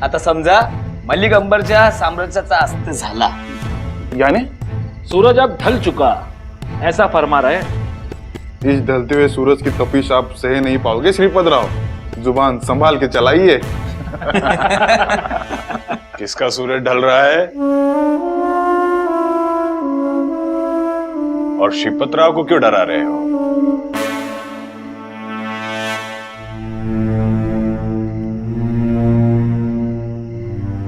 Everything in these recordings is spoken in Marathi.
आता समजा मलिक अंबरच्या साम्राज्याचा अस्त झाला, यानी सूरज अब ढल चुका ऐसा फरमा रहे। इस ढलते हुए सूरज की तपिश आप सह नहीं पाओगे श्रीपद राव, जुबान संभाल के चलाइए। किसका सूरज ढल रहा है और श्रीपत राव को क्यों डरा रहे हो?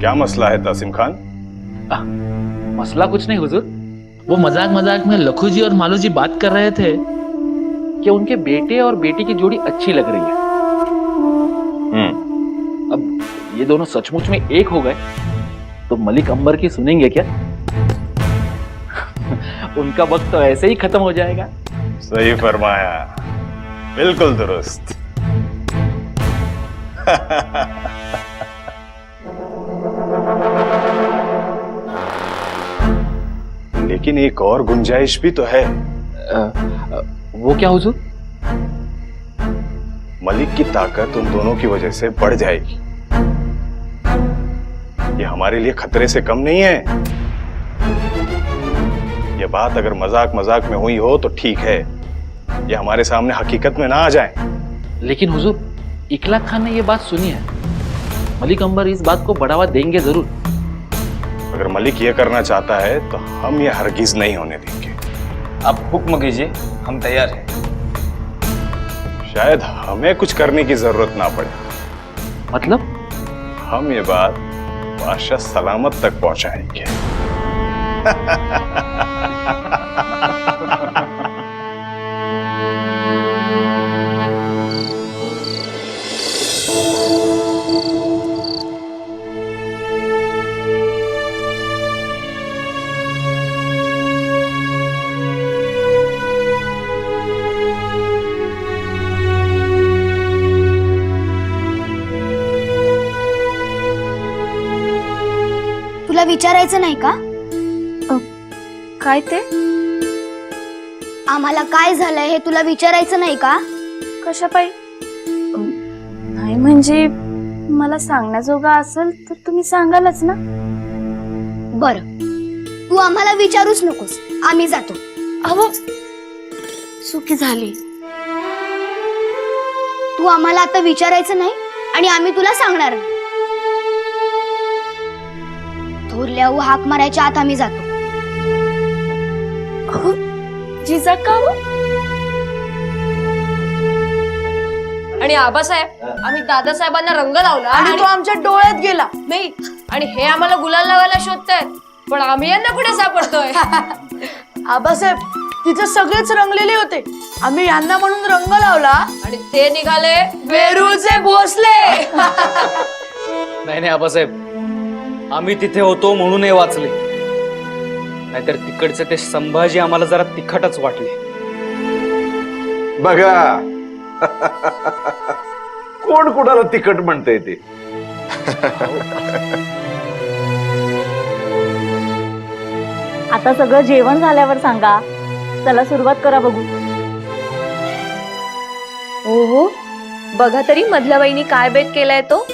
क्या मसला है तासिम खान? मसला कुछ नहीं हुजूर, वो मजाक मजाक में लखू जी और मालू जी बात कर रहे थे कि उनके बेटे और बेटी की जोड़ी अच्छी लग रही है। अब ये दोनों सचमुच में एक हो गए तो मलिक अंबर की सुनेंगे क्या? उनका वक्त तो ऐसे ही खत्म हो जाएगा। सही फरमाया, बिल्कुल दुरुस्त। लेकिन एक और गुंजाइश भी तो है। वो क्या हुजूर? मलिक की ताकत उन दोनों की वजह से बढ़ जाएगी। ये हमारे लिए खतरे से कम नहीं है। ये बात अगर मजाक मजाक में हुई हो तो ठीक है, ये हमारे सामने हकीकत में ना आ जाए। लेकिन हुजूर, इकलाक खान ने ये बात सुनी है, मलिक अंबर इस बात को बढ़ावा देंगे जरूर। अगर मलिक ये करना चाहता है तो हम ये हरगिज नहीं होने देंगे। आप हुक्म कीजिए, हम तैयार हैं। शायद हमें कुछ करने की जरूरत ना पड़े। मतलब? हम ये बात बादशाह सलामत तक पहुंचाएंगे। तुला विचारायचं नाही का? काय ते? आम्हाला काय झालंय हे तुला विचारायचं नाही का? कशा पायी? नाही म्हणजे मला सांगण्याजोगा असेल तर तुम्ही सांगालच ना. बर, तू आम्हाला विचारूच नकोस, आम्ही जातो. अहो, चुकी झाली. तू आम्हाला आता विचारायचं नाही आणि आम्ही तुला सांगणार नाही. थोरल्या हाक मारायच्या आत आम्ही जातो. अहो, जिजा का हो? आणि आबासाहेब, आम्ही दादासाहेबांना रंग लावला आणि तो आमच्या डोळ्यात गेला. नाही, आणि हे आम्हाला गुलाल लावायला शोधतायत, पण आम्ही यांना कुठे सापडतोय? आबासाहेब, तिथे सगळेच रंगलेले होते. आम्ही यांना म्हणून रंग लावला आणि ते निघाले वेरूळचे भोसले. नाही नाही आबासाहेब, आम्ही तिथे होतो म्हणून हे वाचले, नाहीतर तिकडचे ते संभाजी आम्हाला जरा तिखटच वाटले. बघा, कोण कुणाला तिखट म्हणतंय ते. आता सगळं जेवण झाल्यावर सांगा. चला सुरुवात करा बघू. हो, बघा तरी मधल्या बाईनी काय बेत केलाय तो.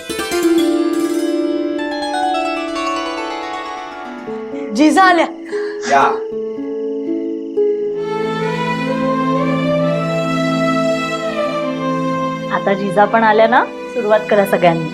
जिजा आल्या. आता जिजा पण आल्या ना, सुरुवात करा सगळ्यांनी.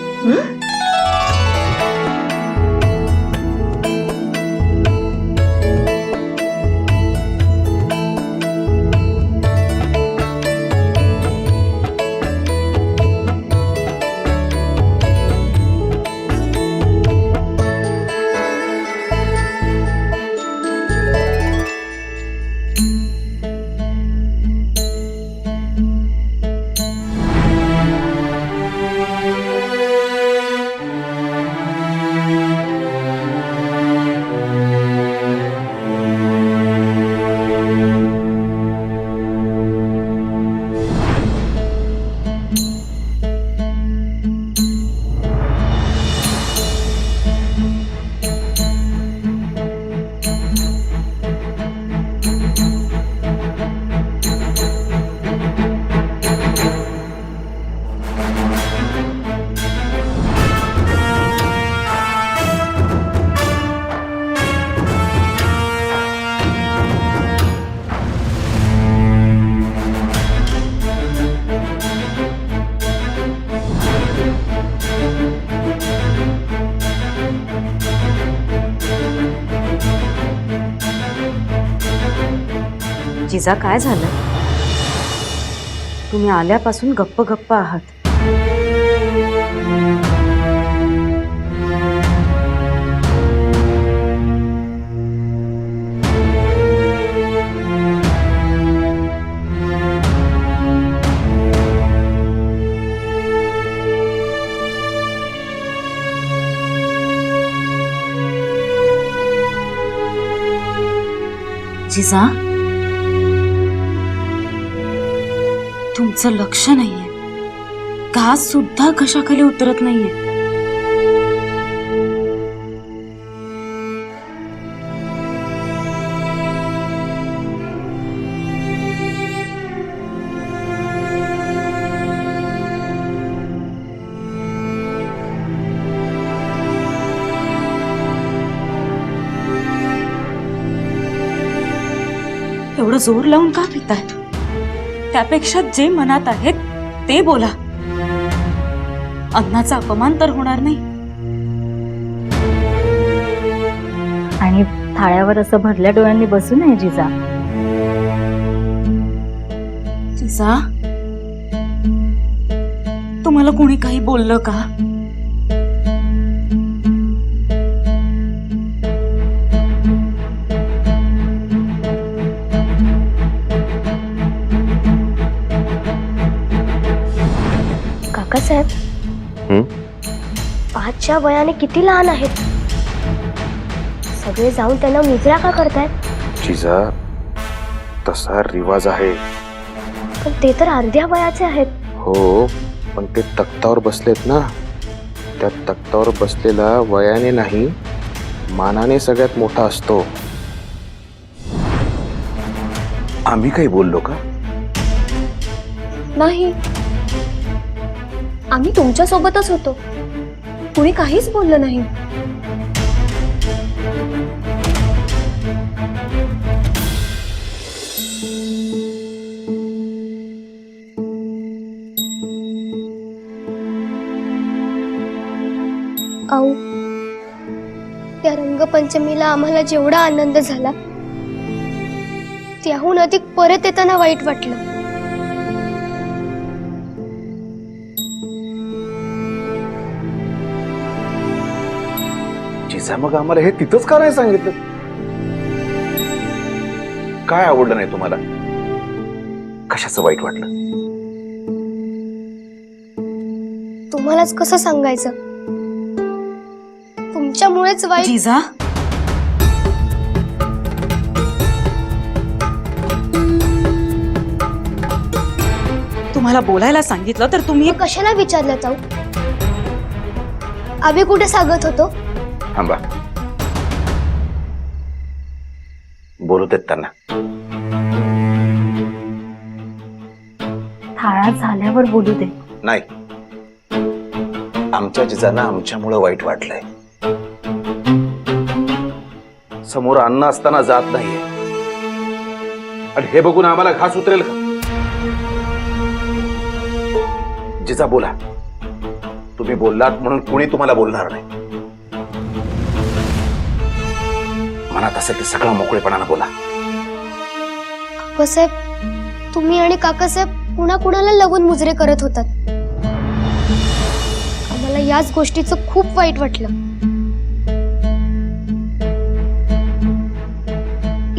जिजा काय झालं? तुम्ही आल्यापासून गप्प गप्प आहात. जिजा, तुमचं लक्ष नाहीये. घास सुद्धा घशाखाली उतरत नाहीये. एवढं जोर लावून का पिताय? त्यापेक्षा जे मनात आहे ते बोला. अन्नाचा अपमान तर होणार नाही. आणि थाळ्यावर असं भरल्या डोळ्यांनी बसू नये जिजा. जिजा, तुम्हाला कोणी काही बोललं का? काकासाहेब, 5च्या वयाने किती लहान आहेत. सगळे जाऊन त्यांना मुजरा का करतायत? जिजा, तसा रिवाज आहे. पण ते तर अर्ध्या वयाचे आहेत. हो, पण ते तख्तावर बसलेत ना. त्या तख्तावर बसलेला वयाने नाही, मानाने सगळ्यात मोठा असतो. आम्ही काही बोललो का? नाही, आम्ही तुमच्या सोबतच होतो. कुणी काहीच बोललं नाही. औ, त्या रंगपंचमीला आम्हाला जेवढा आनंद झाला त्याहून अधिक परत येताना वाईट वाटलं. जिजा, मग आम्हाला हे तिथंच का नाही सांगितलं? काय आवडलं नाही तुम्हाला? कशाचं वाईट वाटलं? तुम्हालाच कसं सांगायचं? तुमच्यामुळेच वाईट. जिजा, तुम्हाला बोलायला सांगितलं तर तुम्ही मग कशाला विचारलं जाऊ? आम्ही कुठे सांगत होतो? थांबा, बोलू देत त्यांना. थाळा झाल्यावर बोलू दे. नाही, आमच्या जिजांना आमच्यामुळे वाईट वाटलंय. समोर अन्न असताना जात नाहीये आणि हे बघून आम्हाला घास उतरेल का? जिजा, बोला. तुम्ही बोललात म्हणून कुणी तुम्हाला बोलणार नाही. मनात असेल ते सगळं मोकळेपणानं बोला. काकासाहेब, तुम्ही आणि काकासाहेब कुणाकुणाला लगून मुजरे करत होतात. आम्हाला याच गोष्टीचं खूप वाईट वाटलं.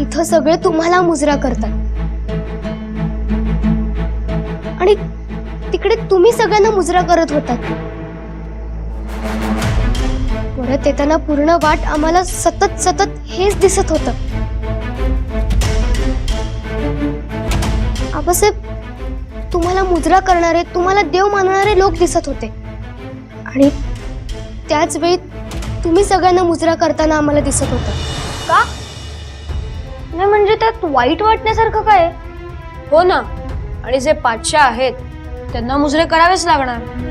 इथं सगळे तुम्हाला मुजरा करतात आणि तिकडे तुम्ही सगळ्यांना मुजरा करत होतात. परत येताना पूर्ण वाट आम्हाला सतत सतत हेच दिसत होतं. आबासाहेब, तुम्हाला मुजरा करणारे, तुम्हाला देव मानणारे लोक दिसत होते आणि त्याच वेळी तुम्ही सगळ्यांना मुजरा करताना आम्हाला दिसत होतं. का नाही म्हणजे त्यात वाईट वाटण्यासारखं काय? हो ना, आणि जे 5च्या आहेत त्यांना मुजरे करावेच लागणार.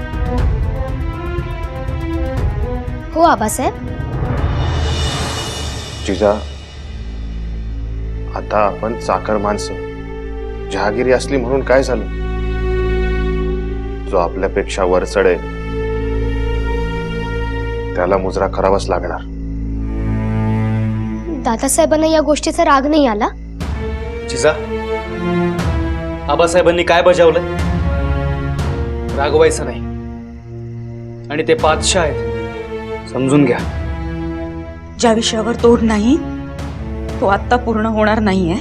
हो आबासाहेब. जिजा, आता आपण चाकर माणसं. जहागिरी असली म्हणून काय झालं? जो आपल्यापेक्षा वर चढेल त्याला मुजरा करावाच लागणार. दादासाहेबांना या गोष्टीचा राग नाही आला? जिजा, आबासाहेबांनी काय बजावलं? रागवायचं नाही. आणि ते पाचशा आहेत, समजून घ्या. ज्या विषयावर तोड नाही तो आता पूर्ण होणार नाहीये.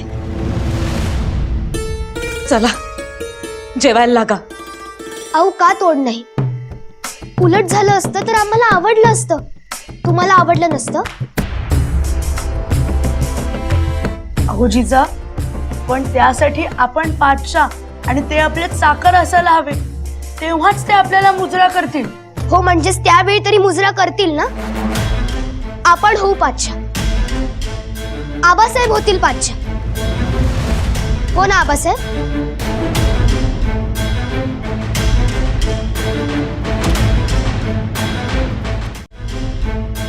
चला जेवायला लागा. अहो का तोड नाही? उलट झालं असतं तर आम्हाला आवडलं असतं. तुम्हाला आवडलं नसतं? अहो जिजा, पण त्यासाठी आपण पाठशा आणि ते आपल्यात साखर असायला हवे, तेव्हाच ते आपल्याला मुजरा करतील. हो, म्हणजेच त्यावेळी तरी मुजरा करतील ना. आपण होऊ पाचशा, आबासाहेब होतील पाचशा. हो ना आबासाहेब?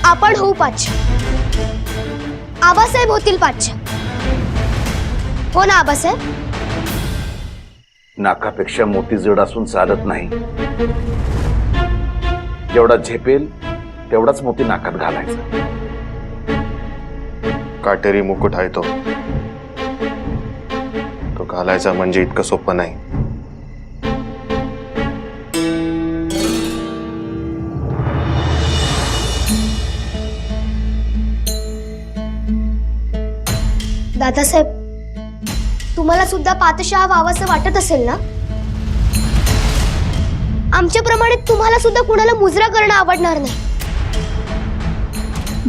आपण होऊ पाचशा, आबासाहेब होतील पाचशा. हो ना आबासाहेब? नाकापेक्षा मोती जड असून चालत नाही. जेवढा झेपेल तेवढाच मोती नाकात घालायचा. काटेरी मुकुट आहे तो घालायचा म्हणजे इतकं सोपं नाही. दादासाहेब, तुम्हाला सुद्धा पातशाह व्हावंसं वाटत असेल ना? आमच्याप्रमाणे तुम्हाला सुद्धा कुणाला मुजरा करणं आवडणार नाही.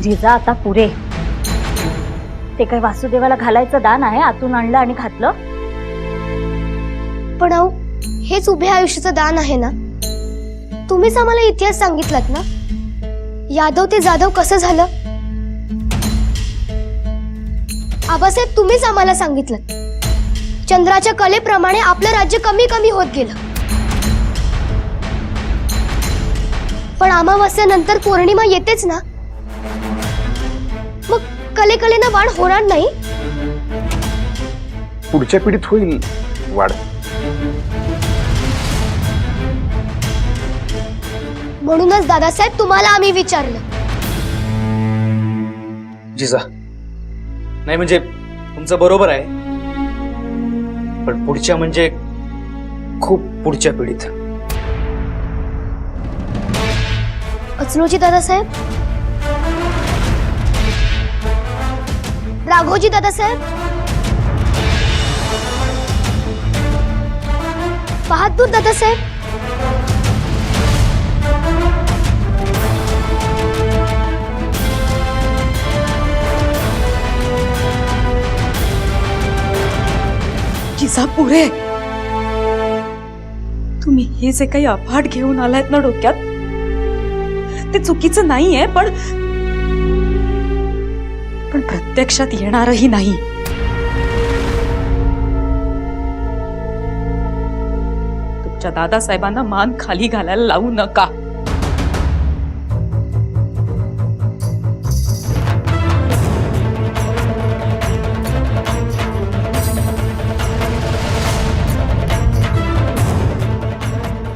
जिजा आता पुरे. ते काय वासुदेवाला घालायचं दान आहे, आतून आणलं आणि घातलं? पण अहो, हेच उभ्या आयुष्याचं दान आहे ना. तुम्हीच आम्हाला इतिहास सांगितलात ना. यादव ते जाधव कसं झालं? आबासाहेब, तुम्हीच आम्हाला सांगितलं. चंद्राच्या कलेप्रमाणे आपलं राज्य कमी कमी होत गेलं. पण अमावस्येनंतर पौर्णिमा येतेच ना. मग कलेनं वाढ होणार नाही? पुढच्या पिढीत होईल वाढ. म्हणूनच दादासाहेब तुम्हाला आम्ही विचारलं. जिजा, नाही म्हणजे तुमचं बरोबर आहे, पण पुढच्या म्हणजे खूप पुढच्या पिढीत. अचलूजी दादासाहेब, राघोजी दादासाहेब, बहादूर दादासाहेब, जिजा पुरे. तुम्ही हे जे काही अफाट घेऊन आलायत ना डोक्यात, ते चुकीचं नाहीये, पण प्रत्यक्षात येणारही नाही. तुमच्या दादासाहेबांना मान खाली घालायला लावू नका.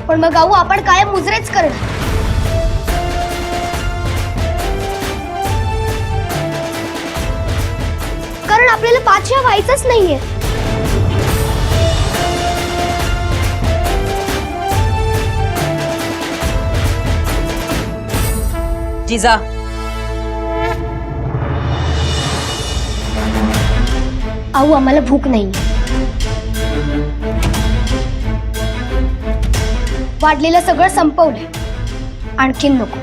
पण मग गाऊ आपण कायम मुजरेच करणार. कारण आपल्याला पाचशा व्हायचंच नाहीये. जिजा, आऊ आम्हाला भूक नाही. वाढलेलं सगळं संपवलंय, आणखीन नको.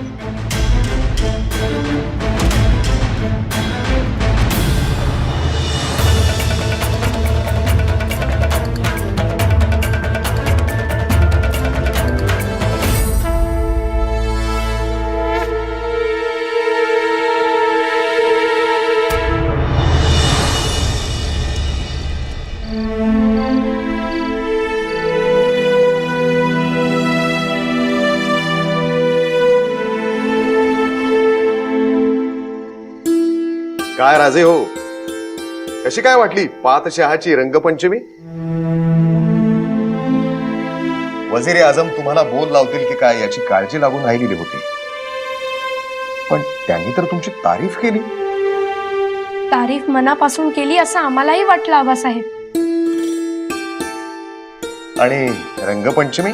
काय राजे हो, कशी काय वाटली पातशहाची रंगपंचमी? वजीर आजम तुम्हाला बोल लावतील की काय याची काळजी लागून राहिलेली होती, पण त्यांनी तर तुमची तारीफ केली. तारीफ मनापासून केली असं आम्हालाही वाटलं आबासाहेब. आणि रंगपंचमी?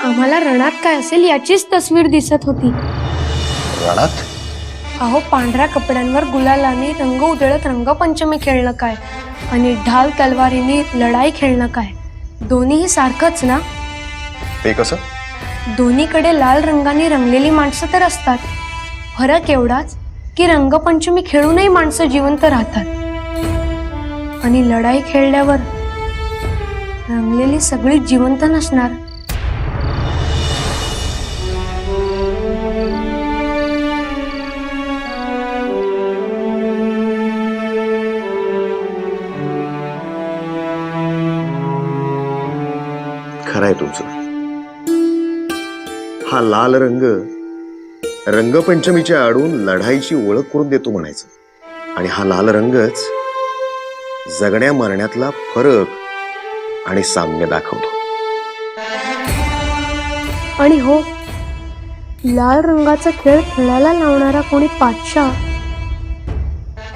आम्हाला रणात काय असेल याचीच तस्वीर दिसत होती. रणात? अहो, पांढऱ्या कपड्यांवर गुलालाने रंग उधळत रंगपंचमी खेळणं काय आणि ढाल तलवारीने लढाई खेळणं काय, दोन्हीही सारखंच ना? ते कसं? दोन्हीकडे लाल रंगाने रंगलेली माणसं तर असतात. फरक एवढाच की रंगपंचमी खेळूनही माणसं जिवंत राहतात आणि लढाई खेळल्यावर रंगलेली सगळी जिवंत नसणार. खरंय तुमचं. हा लाल रंग रंगपंचमीच्या आडून लढाईची ओळख करून देतो म्हणायचं. आणि हा लाल रंगच जगण्या मरण्यातला फरक आणि साम्य दाखवतो. आणि हो, लाल रंगाचा खेळ खेळायला लावणारा कोणी पातशाह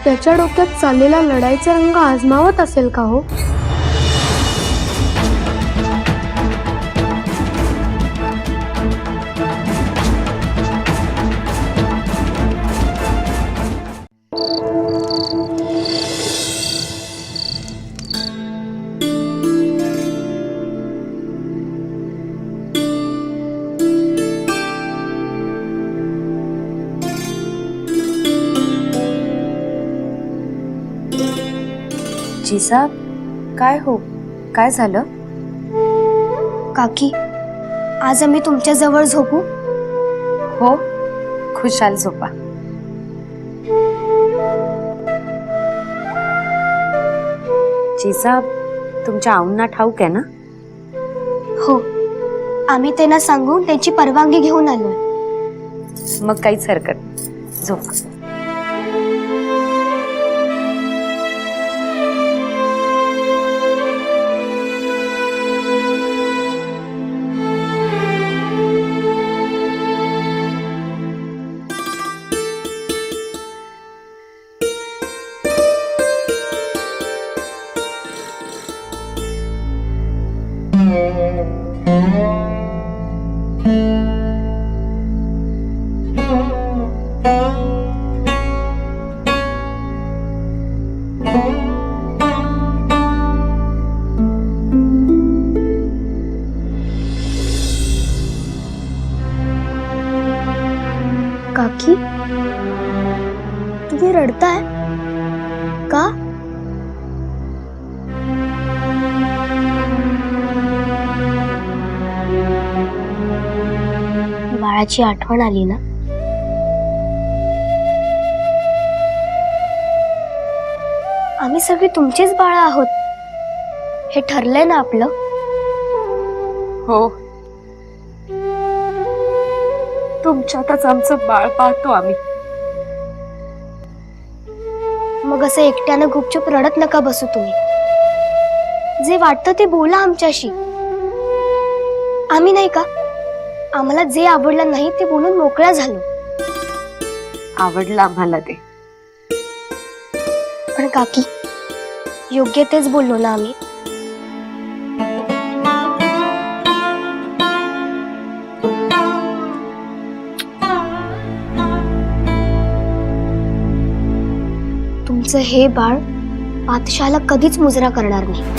त्याच्या डोक्यात चाललेला लढाईचा रंग आजमावत असेल का हो? जिजा, काय हो, काय झालं? काकी, आज आम्ही तुमच्या जवळ झोपू? हो, खुशाल झोपा. जिजा, तुमच्या आऊंना ठाऊक आहे ना? हो, आम्ही त्यांना सांगून त्यांची परवानगी घेऊन आलोय. मग काहीच हरकत नाही. झोपा. काकी, तुम्ही रडताय का? बाळाची आठवण आली ना? आम्ही सगळी तुमचीच बाळ आहोत, हे ठरलंय ना आपलं? हो, तुमच्यातच आमचं बाळ पाहतो आम्ही. मग असं एकट्यानं गुपचूप रडत नका बसू तुम्ही. जे वाटतं ते बोला आमच्याशी. आम्ही नाही का, आम्हाला जे आवडलं नाही ते बोलून मोकळ्या झालो. आवडलं आम्हाला ते. पण काकी, योग्य तेच बोललो ना आम्ही? तुमचं हे बाळ पातशाला कधीच मुजरा करणार नाही.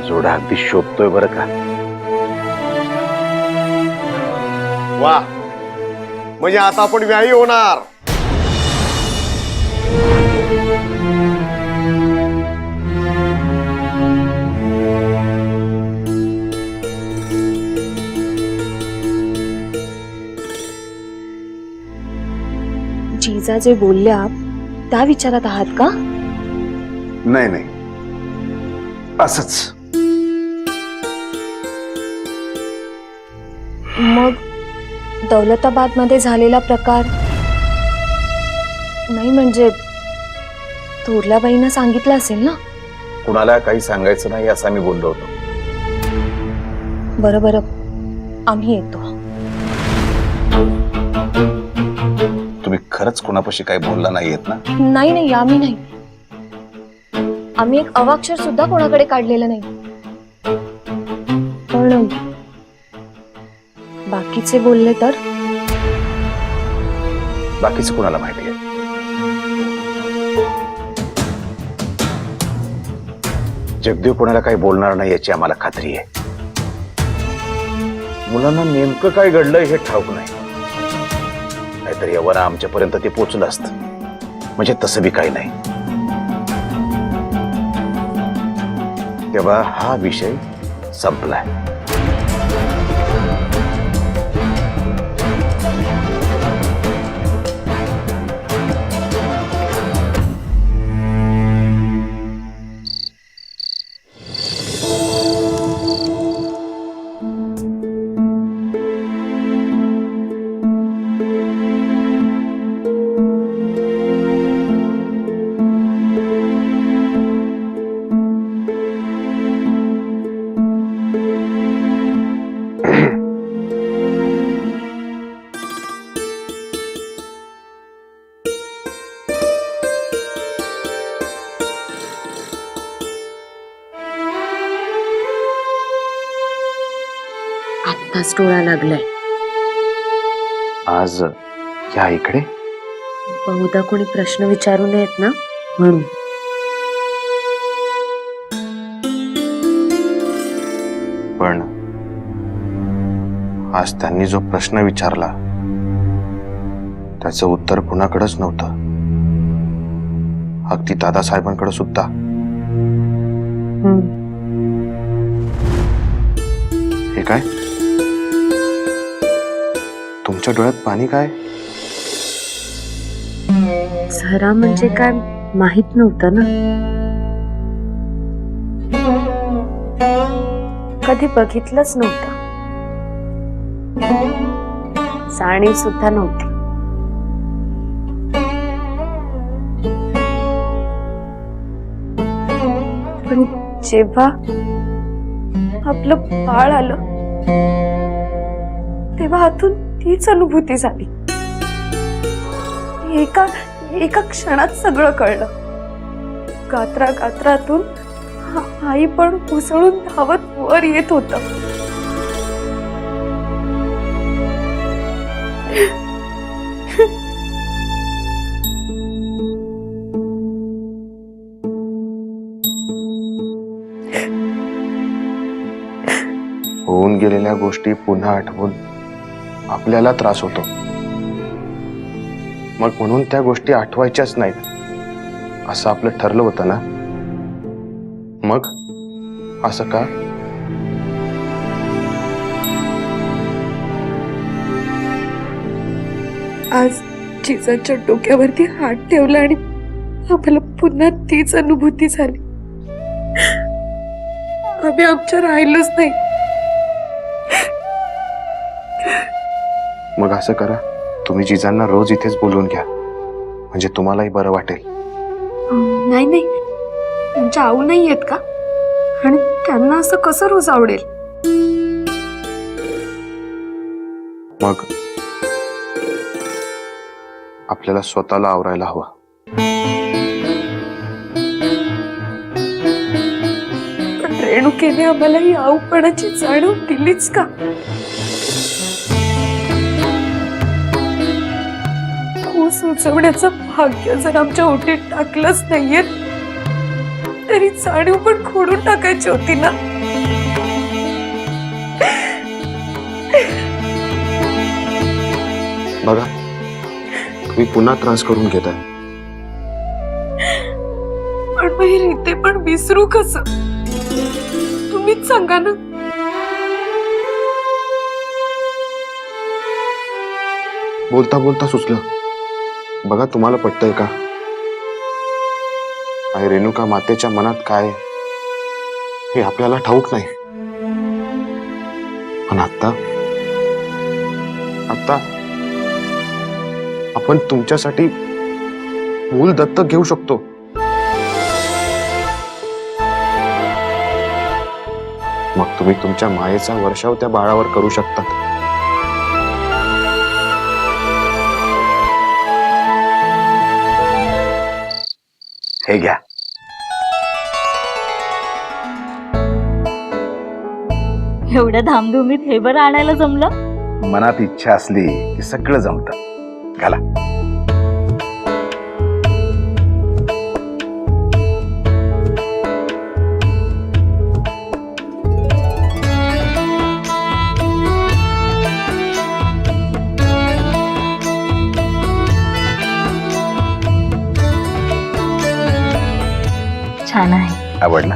जोडा अगदी शोधतोय बरं का. वा, म्हणजे आता आपण व्यायी होणार. जिजा जे बोलल्या त्या विचारात आहात का? नाही नाही, असंच. मग दौलताबाद मध्ये झालेला प्रकार नाही म्हणजे थोरल्याबाईंना सांगितलं असेल ना? कुणाला काही सांगायचं नाही असं आम्ही बोललो होतो. बरं बरं, आम्ही येतो. तुम्ही खरंच कुणापाशी काही बोलला नाहीयेत ना? नाही नाही, आम्ही नाही. आम्ही एक अवाक्षर सुद्धा कोणाकडे काढलेलं नाही. पण बाकीचे बोलले तर? बाकीचं कुणाला माहिती आहे? जगदेव कोणाला काही बोलणार नाही याची आम्हाला खात्री आहे. मुलांना नेमकं काय घडलंय हे ठाऊक नाही, नाहीतर यावर आमच्यापर्यंत ते पोचलं असतं. म्हणजे तसं बी काही नाही. तेव्हा हा विषय संपलाय. आत्ताच डोळा लागलाय. आज या इकडे बहुधा कोणी प्रश्न विचारू नयेत ना म्हणून. पण आज त्यांनी जो प्रश्न विचारला त्याचं उत्तर कुणाकडेच नव्हतं. अगदी दादासाहेबांकडे सुद्धा. हे काय? तुमच्या डोळ्यात पाणी काय? झरा म्हणजे काय माहित नव्हतं ना. कधी बघितलंच नव्हतं. जाणीव सुद्धा नव्हती. पण जेव्हा आपलं बाळ आलं तेव्हा आतून तीच अनुभूती झाली. एका एका क्षणात सगळं कळलं. गात्रातून आई पण उसळून धावत वर येत होत. होऊन गेलेल्या गोष्टी पुन्हा आठवून आपल्याला त्रास होतो. मग म्हणून त्या गोष्टी आठवायच्याच नाहीत असं आपलं ठरलं होतं ना. मग असं का? आज जिजाच्या डोक्यावरती हात ठेवला आणि आम्हाला पुन्हा तीच अनुभूती झाली. आम्ही आमच्या राहिलोच नाही. मग असं करा, तुम्ही जिजांना रोज इथेच बोलवून घ्या, म्हणजे तुम्हालाही बरं वाटेल. नाही नाही, त्यांच्या आऊ नाही येत का? आणि त्यांना असं कसं रोज आवडेल? मग आपल्याला स्वतःला आवरायला हवं. पण रेणुकेने आम्हाला ही आऊपणाची जाणीव दिलीच का? सुचवण्याचं भाग्य जर आमच्या ओटीत टाकलंच नाहीये तरी जाणीव पण खोडून टाकायची होती ना. बघा, तुम्ही पुन्हा त्रास करून घेताय. पण मग ही रीते पण विसरू कसं? तुम्हीच सांगा ना. बोलता बोलता सुचलं. बघा, तुम्हाला पटतंय का? आई रेणुका मातेच्या मनात काय हे आपल्याला ठाऊक नाही. पण आता आता आपण तुमच्यासाठी मूल दत्तक घेऊ शकतो. मग तुम्ही तुमच्या मायेचा वर्षाव त्या बाळावर करू शकतात. हे घ्या. एवढ्या धामधुमीत हे बरं आणायला जमलं. मनात इच्छा असली की सगळं जमतं. घाला. छान आहे. आवडला?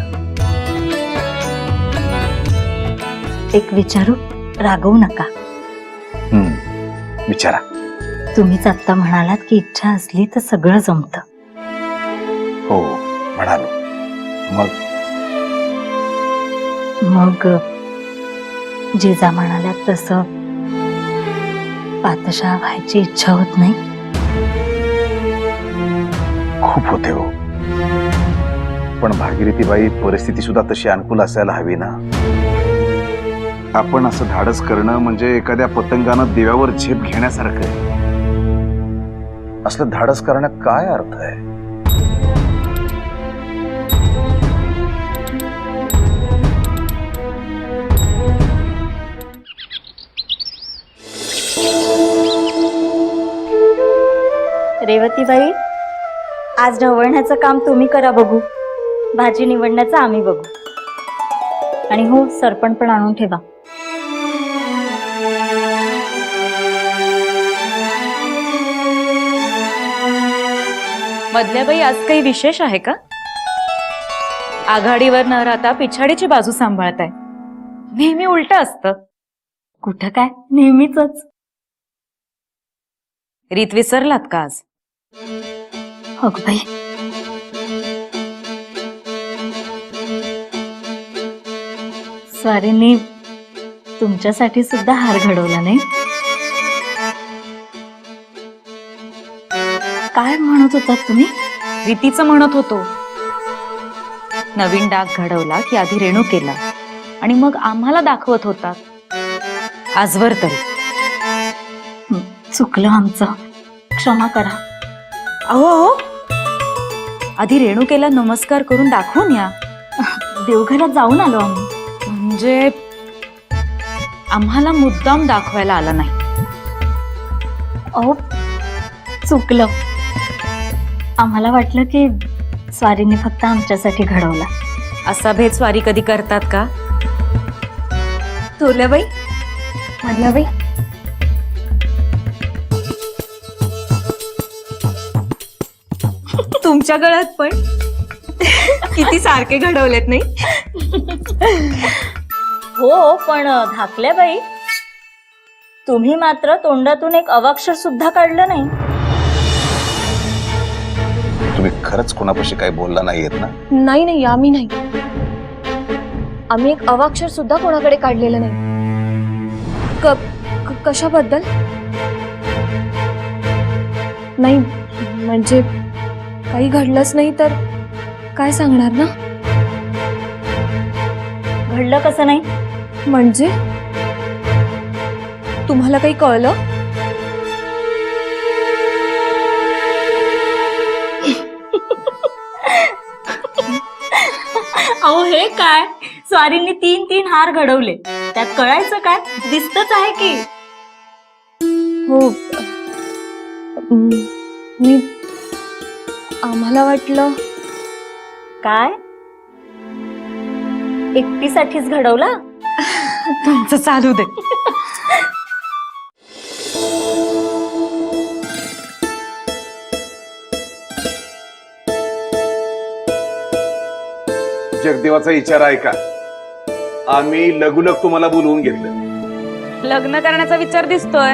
एक विचारू, रागवू नका. विचारा. तुम्हीच आता म्हणालात की इच्छा असली तर सगळं जमतं. हो म्हणालो. मग जिजा म्हणाल्यात तसं पातशाह व्हायची इच्छा होत नाही. खूप होते हो, पण भागीरथीबाई परिस्थिती सुद्धा तशी अनुकूल असायला हवी ना. आपण असं धाडस करणं म्हणजे एखाद्या पतंगानं दिव्यावर झेप घेण्यासारखं आहे. असलं धाडस करण्यात काय अर्थ आहे? रेवतीबाई, आज ढवळण्याचं काम तुम्ही करा बघू. भाजी निवडण्याचं आम्ही बघू. आणि हो, सरपण पण आणून ठेवा. मधल्याबाई, आज काही विशेष आहे का? आघाडीवर न राहता पिछाडीची बाजू सांभाळताय. नेहमी उलट असतं. कुठं काय, नेहमीच. रीत विसरलात का आज? हो बाई. स्वारीने तुमच्यासाठी सुद्धा हार घडवला नाही. काय म्हणत होतात तुम्ही? रीतीचं म्हणत होतो. नवीन डाग घडवला की आधी रेणू केला आणि मग आम्हाला दाखवत होतात. आजवर तरी चुकलं आमचं, क्षमा करा. अहो, आधी रेणुकेला नमस्कार करून दाखवून या. देवघरात जाऊन आलो आम्ही. म्हणजे आम्हाला मुद्दाम दाखवायला आला नाही. अहो, चुकलं. आम्हाला वाटलं की स्वारीने फक्त आमच्यासाठी घडवला. असा भेद स्वारी कधी करतात का? थोरल्याबाई, मधल्याबाई, तुमच्या गळ्यात पण किती सारखे घडवलेत नाही? हो, पण धाकल्या बाई, तुम्ही मात्र तोंडातून एक अवाक्षर सुद्धा काढलं नाही. तुम्ही खरंच कोणापाशी काही बोलला नाहीयेत ना? नाही नाही, आम्ही नाही. आम्ही एक अवाक्षर सुद्धा कोणाकडे काढलेलं नाही. कशाबद्दल? नाही म्हणजे काही घडलंच नाही तर काय सांगणार ना. घडलं कसं नाही? म्हणजे तुम्हाला काही कळलं? अहो, हे काय, स्वारीने 3 हार घडवले, त्यात कळायचं काय? दिसतच आहे की. हो, मी आम्हाला वाटलं. काय, एकटीसाठीच घडवला? तुमचं चालू दे. जगदेवाचा विचार ऐका. आम्ही लगुलग तुम्हाला बोलवून घेतलं. लग्न करण्याचा विचार दिसतोय.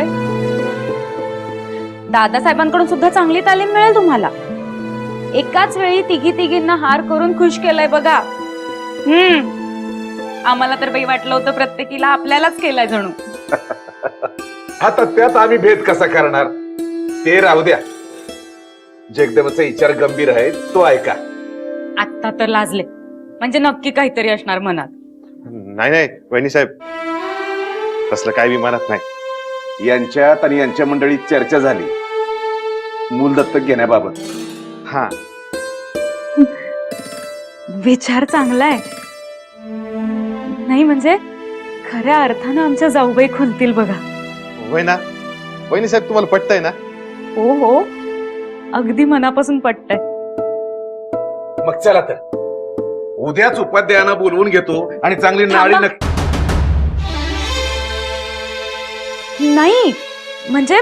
दादासाहेबांकडून सुद्धा चांगली तालीम मिळेल तुम्हाला. एकाच वेळी तिघींना हार करून खुश केलाय बघा. आम्हाला तर बाई वाटलं होतं प्रत्येकीला आपल्यालाच केलाय जणू. आता त्यात आम्ही भेद कसा करणार ते राहू द्या. जगदेवाचा विचार गंभीर आहे तो ऐका. आत्ता तर लाजले म्हणजे नक्की काहीतरी असणार मनात. नाही नाही वहिनी साहेब, तसलं काय विमानात नाही. यांच्यात आणि यांच्या मंडळीत चर्चा झाली मूल दत्तक घेण्याबाबत. हा, विचार चांगला आहे. नाही म्हणजे खऱ्या अर्थानं आमच्या जाऊबाई खुलतील बघा. होय ना वहिनी साहेब, तुम्हाला पटतंय ना? हो हो, अगदी मनापासून पटतंय. मग चला तर उद्याच उपाध्यायांना बोलवून घेतो आणि चांगली नाळी नाही म्हणजे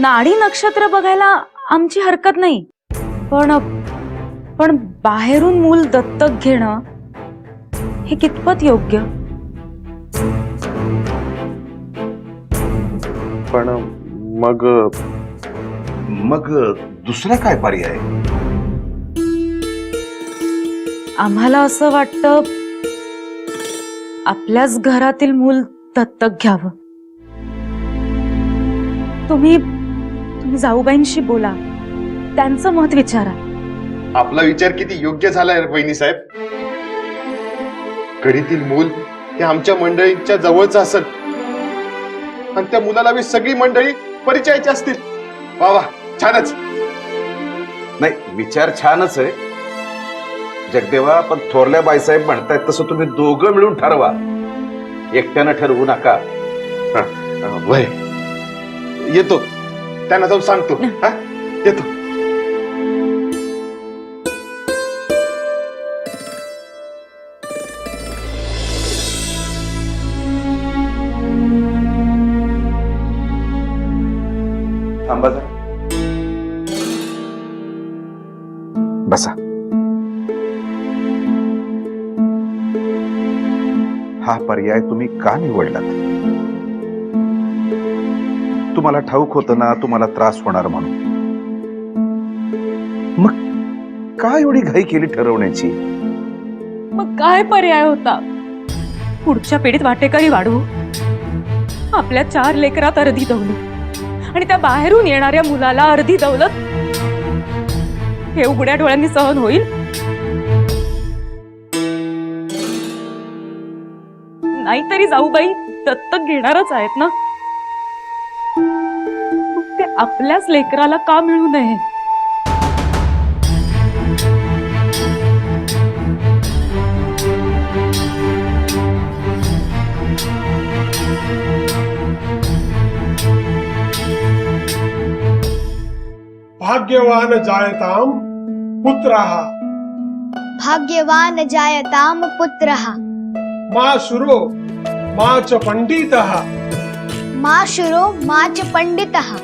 नाडी नक्षत्र बघायला आमची हरकत नाही, पण बाहेरून मूल दत्तक घेणं हे कितपत योग्य? पण मग दुसरा काय पर्याय? आम्हाला असं वाटतं आपल्याच घरातील मूल दत्तक घ्यावं. तुम्ही जाऊबाईंशी बोला, त्यांचं मत विचारा. आपला विचार किती योग्य झालाय वहिनी साहेब. घडीतील मूल हे आमच्या मंडळींच्या जवळचं असेल आणि त्या मुलाला मी सगळी मंडळी परिचयाची असतील. वा वा, छानच. नाही, विचार छानच आहे जगदेवा, पण थोरल्या बाईसाहेब म्हणतायत तसं तुम्ही दोघं मिळून ठरवा, एकट्यानं ठरवू नका. वय येतो, त्यांना जाऊन सांगतो. हा, येतो. थांबा जरा. बसा. हा पर्याय तुम्ही का निवडलात? तुम्हाला ठाऊक होतं ना तुम्हाला त्रास होणार म्हणून. मग काय एवढी घाई केली ठरवण्याची? मग काय पर्याय होता? पुढच्या पिढीत वाटेकरी वाढवू, आपल्या 4 लेकरात अर्धी दौलत आणि त्या बाहेरून येणाऱ्या मुलाला अर्धी दौलत, हे उघड्या डोळ्यांनी सहन होईल? नाहीतरी जाऊबाई दत्तक घेणारच आहेत ना, ते आपल्याच लेकराला का मिळू नये? भाग्यवान जायताम पुत्रः भाग्यवान जायताम पुत्रः मा शुरो मा च पंडितः मा शुरो मा च पंडितः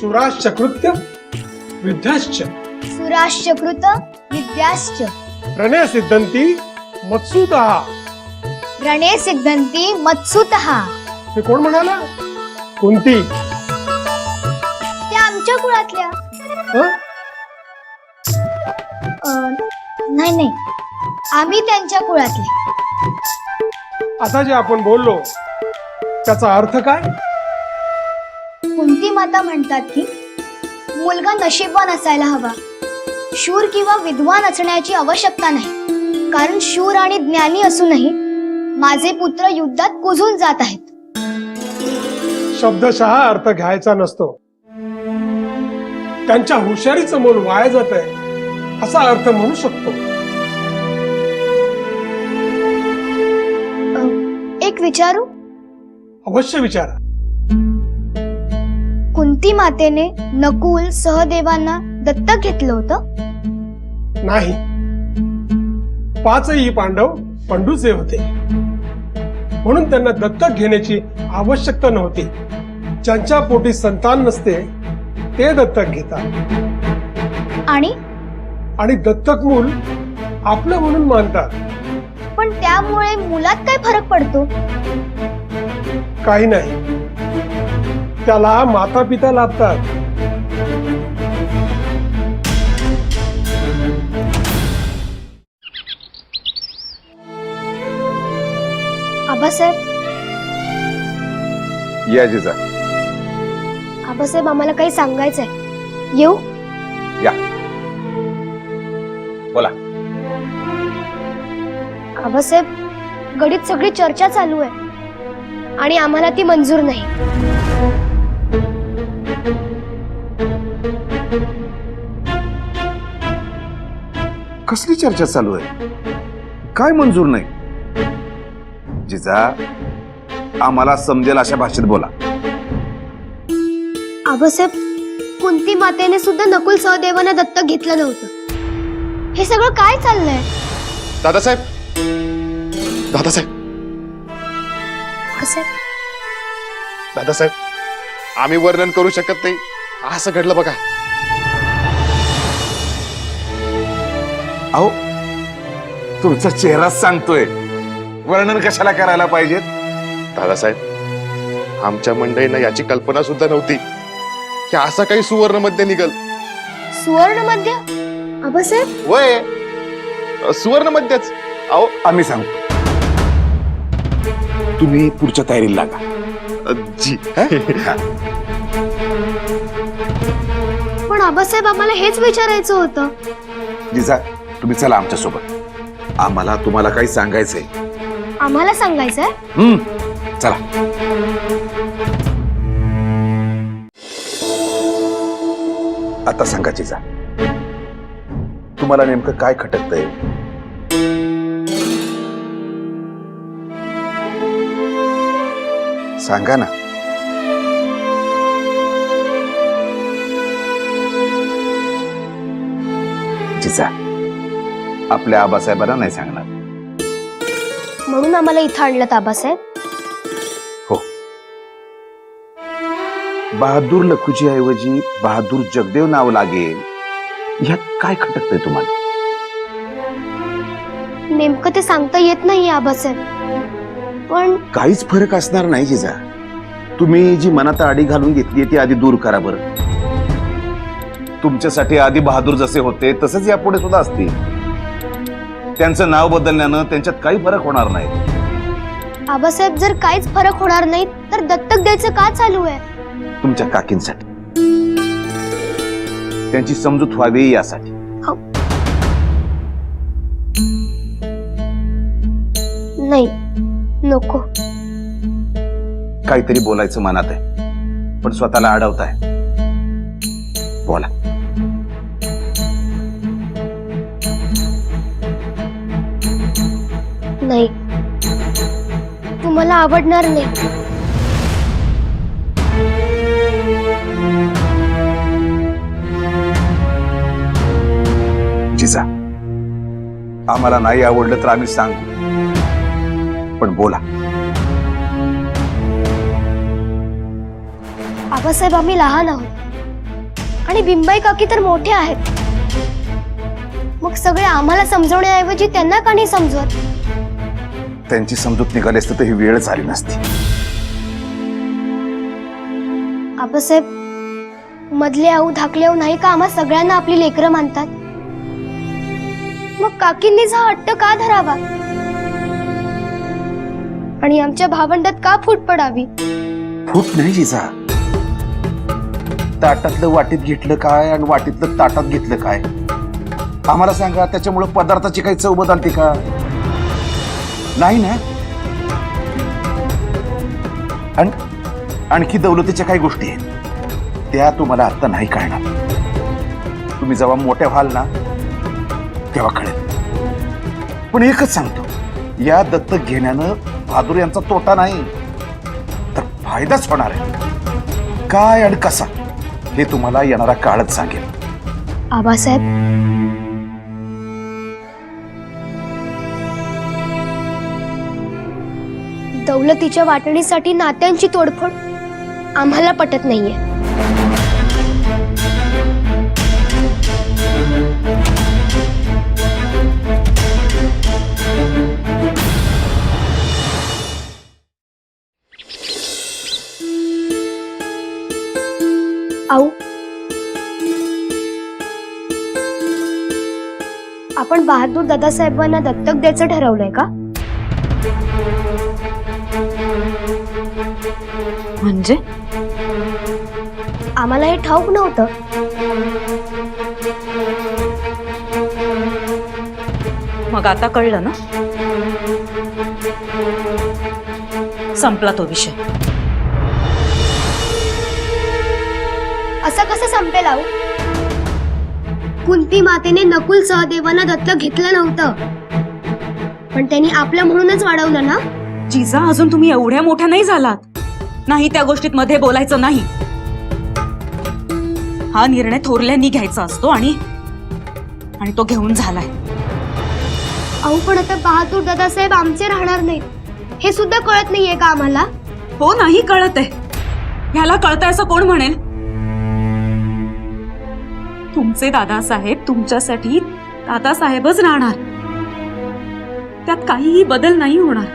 सुराश्च कृत्य विद्याश्च सुराश्च कृत विद्याश्च रणे सिद्धन्ति मत्सुतः. रणे सिद्धन्ति मत्सुतः. हे कोण म्हणाला? कुंती. त्या आमच्या कुळातल्या. हं? नाही, आम्ही त्यांच्या कुळातले. आता जे आपण बोललो त्याचा अर्थ काय? कुंती माता म्हणतात की मुलगा नशीबवान असायला हवा, शूर किंवा विद्वान असण्याची आवश्यकता नाही, कारण शूर आणि ज्ञानी असूनही माझे पुत्र युद्धात कुजून जात आहेत. शब्दशः अर्थ घ्यायचा नसतो. त्यांच्या हुशारीचं मोल वाया जात आहे असा अर्थ म्हणू शकतो. एक विचारू? अवश्य विचारा. कुंती मातेने नकुल सहदेवांना दत्तक घेतलं होतं? नाही, 5ही पांडव पंडूचे होते म्हणून त्यांना दत्तक घेण्याची आवश्यकता नव्हती. ज्यांच्या पोटी संतान नसते ते दत्तक घेतात आणि दत्तक मूल आपलं म्हणून मानतात. पण त्यामुळे मुलात काय फरक पडतो? काही नाही, त्याला माता पिता लाभतात. आबासाहेब, या जिजा. आबासाहेब आम्हाला काही सांगायचंय. येऊ? या बोला. आबासाहेब गडीत सगळी चर्चा चालू आहे आणि आम्हाला ती मंजूर नाही. कसली चर्चा चालू आहे? काय मंजूर नाही? जिजा, आम्हाला समजेल अशा भाषेत बोला. आबासाहेब, कुंती मातेने सुद्धा नकुल सहदेवांना दत्तक घेतलं नव्हतं. हे सगळं काय चाललंय? दादासाहेब, दादासाहेब, आबासाहेब, दादासाहेब, आम्ही वर्णन करू शकत नाही असं घडलं बघा. अहो, तुमचा चेहराच सांगतोय, वर्णन कशाला करायला पाहिजेत? दादासाहेब, आमच्या मंडळींना याची कल्पना सुद्धा नव्हती की असा काही सुवर्ण मध्य निघल. सुवर्ण मध्य? आबासाहेब, वय सुवर्ण मध्यच. अहो, आम्ही सांगतो, तुम्ही पुढच्या तयारीला लागा. जी. पण आबासाहेब आम्हाला हेच विचारायचं होतं. जिजा, तुम्ही चला आमच्या सोबत. आम्हाला तुम्हाला काही सांगायचंय. आम्हाला सांगायचंय? चला. आता सांगा जिजा, तुम्हाला नेमकं काय खटकतंय? सांगा ना. जिजा, आपल्या आबासाहेबांना नाही सांगणार. म्हणून आम्हाला इथं आणलं आबासाहेब? हो. बहादूर लखुजी ऐवजी बहादूर जगदेव नाव लागेल ह्यात काय खटकतंय तुम्हाला? नेमकं ते सांगता येत नाहीये आबासाहेब, पण काहीच फरक असणार नाही जिजा. तुम्ही जी मनात आडी घालून घेतली ती आधी दूर करा बरं. तुमच्यासाठी आधी बहादूर जसे होते तसेच यापुढे सुद्धा असतील. त्यांचं नाव बदलण्यानं त्यांच्यात काही फरक होणार नाही. आबासाहेब, जर काहीच फरक होणार नाही तर दत्तक द्यायचं का चालू आहे? तुमच्या काकींसाठी, त्यांची समजूत व्हावी यासाठी. नाही, नको. काहीतरी बोलायचं मनात आहे पण स्वतःला अडवताय. बोला. नाही, तुम्हाला आवडणार नाही. जिजा, आम्हाला नाही आवडलं तर आम्ही सांगू, पण बोला. आबासाहेब, आम्ही लहान आहोत आणि बिंबाई काकी तर मोठे आहेत. मग सगळे आम्हाला समजवण्याऐवजी त्यांना का नाही समजवत? त्यांची समजूत निघाली असती तर ही वेळ झाली नसती. आबासाहेब, मधले आऊ धाकले आऊ नाही का आम्हा सगळ्यांना आपली लेकरं मानतात? मग काकींनीच हा हट्ट का धरावा आणि आमच्या भावंडात का फूट पडावी? फूट नाही जिजा. ताटातलं वाटीत घेतलं काय आणि वाटीतलं ताटात घेतलं काय? आम्हाला सांगा, त्याच्यामुळे पदार्थाची काही चव बदलते का? नाही ना. आणखी दौलतीच्या काही गोष्टी आहेत त्या तुम्हाला आता नाही कळणार. तुम्ही जेव्हा मोठ्या व्हाल ना तेव्हा कळेल. पण एकच सांगतो, या दत्तक घेण्यानं बहादूर यांचा तोटा नाही तर फायदाच होणार आहे. काय आणि कसा हे तुम्हाला येणारा काळच सांगेल. आबासाहेब, दौलतीच्या वाटणीसाठी नात्यांची तोडफोड आम्हाला पटत नाहीये. आऊ, आपण बहादूर दादासाहेबांना दत्तक द्यायचं ठरवलंय का? म्हणजे आम्हाला हे ठाऊक नव्हतं. मग आता कळलं ना? संपला तो विषय. असं कसं संपेल आऊ? कुंती मातेने नकुल सहदेवांना दत्तक घेतलं नव्हतं, पण त्यांनी आपलं म्हणूनच वाढवलं ना. जिजा, अजून तुम्ही एवढ्या मोठ्या नाही झालात. नाही त्या गोष्टीत मध्ये बोलायचं नाही. हा निर्णय थोरल्यांनी घ्यायचा असतो आणि तो घेऊन झालाय. अहो, पण आता बहादूर दादासाहेब आमचे राहणार नाहीत हे सुद्धा कळत नाहीये का आम्हाला? हो, नाही कळत आहे. ह्याला कळतंय असं कोण म्हणेल? तुमचे दादासाहेब तुमच्यासाठी दादासाहेबच राहणार. त्यात काहीही बदल नाही होणार.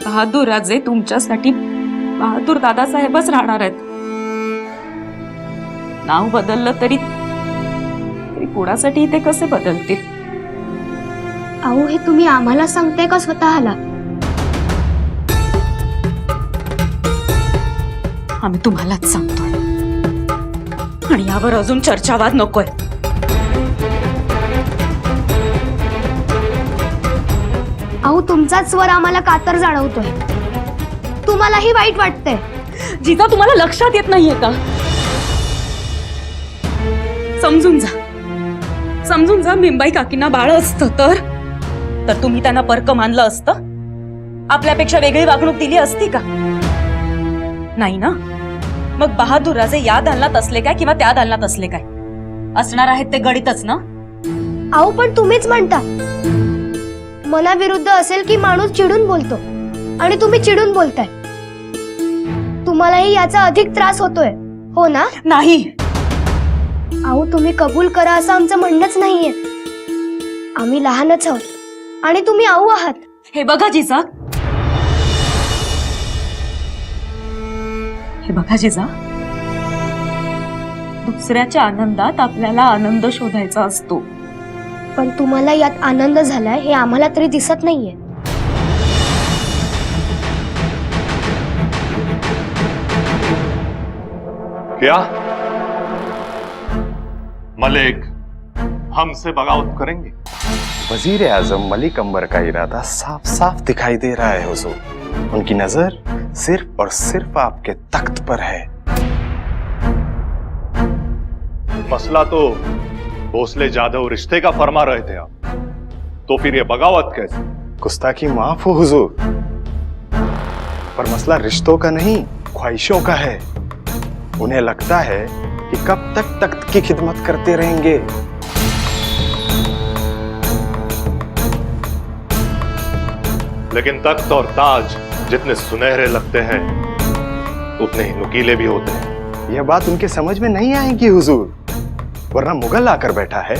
बहादूर राजे तुमच्यासाठी बहादूर दादासाहेबच राहणार आहेत. नाव बदललं तरी कुणासाठी ते कसे बदलतील? अहो, हे तुम्ही आम्हाला सांगताय का स्वतःला? आम्ही तुम्हालाच सांगतोय आणि यावर अजून चर्चावाद नकोय. अहो, तुमचाच स्वर आम्हाला कातर जाणवतोय. तुम्हालाही वाईट वाटतंय. जिजा, तुम्हाला लक्षात येत नाहीये का? समजून जा. मिंबाई काकींना बाळ असतं तर तुम्ही त्यांना परक मानलं असतं? आपल्यापेक्षा वेगळी वागणूक दिली असती का? नाही ना. मग बहादूर राजे या दालनात असले काय किंवा त्या दालनात असले काय, असणार आहेत ते गणितच ना. अहो, पण तुम्हीच म्हणता मनाविरुद्ध असेल की माणूस चिडून बोलतो, आणि तुम्ही चिडून बोलताय. तुम्हालाही याचा अधिक त्रास होतोय, हो ना? नाही. अहो, तुम्ही कबूल करा असं आमचं म्हणणंच नाहीये. आम्ही लहानच आहोत आणि तुम्ही आऊ आहात. हे बघा जिजा, दुसऱ्याच्या आनंदात आपल्याला आनंद शोधायचा असतो. पण तुम्हाला यात आनंद झालाय हे आम्हाला तरी दिसत नाहीये. क्या मलिक हमसे बगावत करेंगे? वजीर आजम मलिक अंबर का इरादा साफ साफ दिखाई दे रहा है हुजूर. उनकी नजर सिर्फ और सिर्फ आपके तख्त पर है. मसला तो भोसले जाधव रिश्ते का फरमा रहे थे आप, तो फिर ये बगावत कैसे? गुस्ताखी माफ हो हुजूर, पर मसला रिश्तों का नहीं ख्वाहिशों का है. उन्हें लगता है कि कब तक तख्त की खिदमत करते रहेंगे. लेकिन तख्त और ताज जितने सुनहरे लगते हैं उतने ही नुकीले भी होते हैं. यह बात उनके समझ में नहीं आएगी हुजूर, वरना मुगल आकर बैठा है.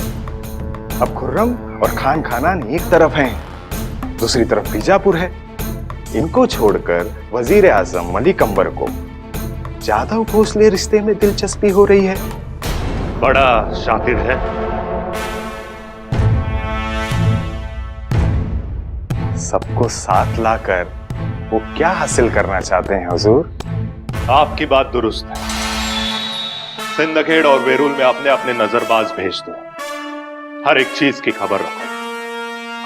अब खुर्रम और खान खानान एक तरफ हैं, दूसरी तरफ बीजापुर है. इनको छोड़कर वजीर आजम मलिक अंबर को जाधव भोसले रिश्ते में दिलचस्पी हो रही है. बड़ा शातिर है. सबको साथ लाकर वो क्या हासिल करना चाहते हैं हुजूर? आपकी बात दुरुस्त है. सिंदखेड़ और वेरुल में अपने अपने नजरबाज भेज दो, हर एक चीज की खबर रखो.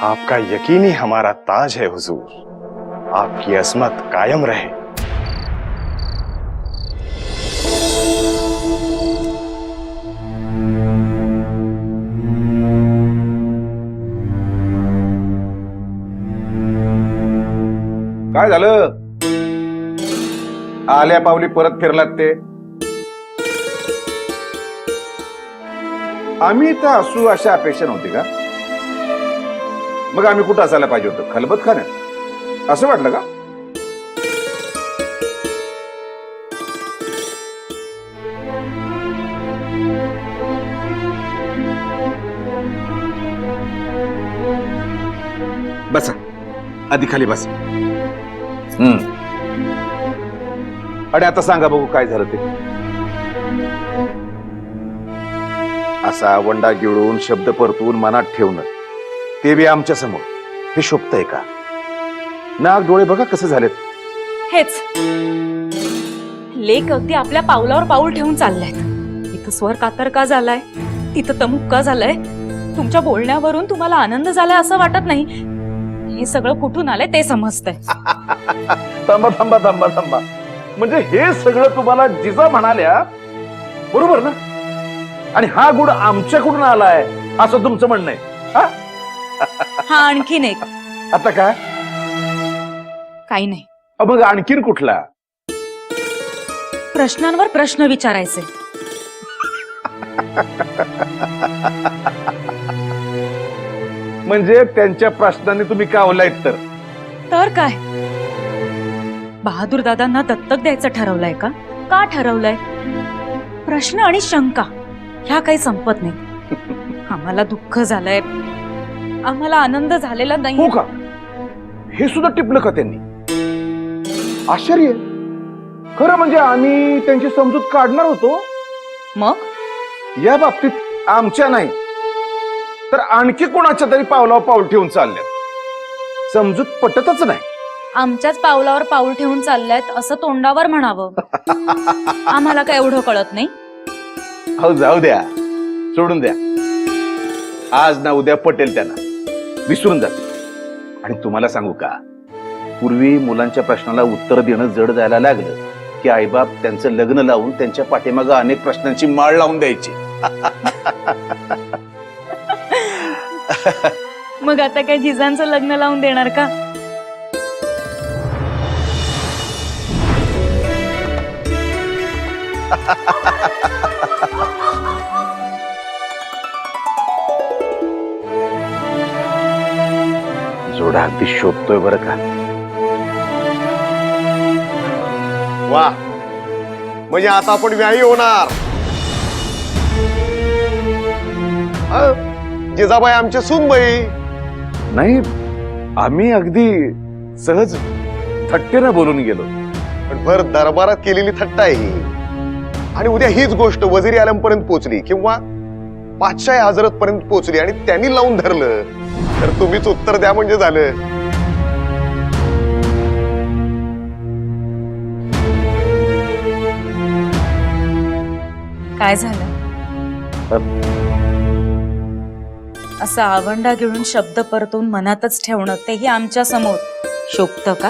आपका यकीन ही हमारा ताज है हुजूर. आपकी अजमत कायम रहे. काय झालं? आल्या पावली परत फिरलात ते? आम्ही इथं असू अशी अपेक्षा नव्हती का? मग आम्ही कुठं असायला पाहिजे होतं? खलबत खाण्यात असं वाटलं का? बसा, आधी खाली बस. आणि आता सांगा बघू काय झालं ते. असा वंडा गिळून शब्द परतून मनात ठेवणं, ते बी आमच्या समोर, हे शोभतंय का? नाक डोळे बघा कसे झालेत. हेच लेक अगदी आपल्या पावलावर पाऊल ठेवून चाललायत. इथं स्वर कातर का झालाय, तिथं तमुक का झालाय, तुमच्या बोलण्यावरून तुम्हाला आनंद झालाय असं वाटत नाही. हे सगळं कुठून आलंय ते समजतंय. थांबा थांबा थांबा थांबा, म्हणजे हे सगळं तुम्हाला जिजा म्हणाल्या बरोबर ना? आणि हा गुण आमच्याकडून आलाय असं तुमचं म्हणणं आहे? हा? हा आणखीन एक. आता काय? काही नाही, मग आणखीन कुठला? प्रश्नांवर प्रश्न विचारायचे. म्हणजे त्यांच्या प्रश्नाने तुम्ही कावलायत तर काय? बहादूर दादांना दत्तक द्यायचं ठरवलंय का? का ठरवलंय? प्रश्न आणि शंका ह्या काही संपत नाही. आम्हाला दुःख झालंय, आम्हाला आनंद झालेला नाही. हो का? हे सुद्धा टिपलं का त्यांनी? आश्चर्य. खरं म्हणजे आम्ही त्यांची समजूत काढणार होतो. मग या बाबतीत आमच्या नाही तर आणखी कोणाच्या तरी पावलावर पाऊल ठेवून चालल्या. समजूत पटतच नाही. आमच्याच पावलावर पाऊल ठेवून चालल्यात असं तोंडावर म्हणावं. आम्हाला काय एवढं कळत नाही? हो जाऊ द्या, सोडून द्या. आज ना उद्या पटेल त्यांना, विसरून जा. आणि तुम्हाला सांगू का, पूर्वी मुलांच्या प्रश्नाला उत्तर देणं जड जायला लागलं की आईबाप त्यांचं लग्न लावून त्यांच्या पाठीमागं अनेक प्रश्नांची माळ लावून द्यायची. मग आता काय जिजांचं लग्न लावून देणार का? जोडा अगदी शोधतोय बरं का. वा, म्हणजे आता आपण व्यायी होणार. जिजाबाई आमच्या सूनबाई. नाही, आम्ही अगदी सहज थट्टेनं बोलून गेलो. पण भर दरबारात केलेली थट्टा आहे ही. आणि उद्या हीच गोष्ट वजिरी आलम पर्यंत पोहोचली किंवा पातशाही हजरत पर्यंत पोहोचली आणि त्यांनी लावून धरलं तर तुम्हीच उत्तर द्या म्हणजे झालं. काय झालं? असं आवंडा घेऊन शब्द परतून मनातच ठेवणं, तेही आमच्या समोर शोभतं का?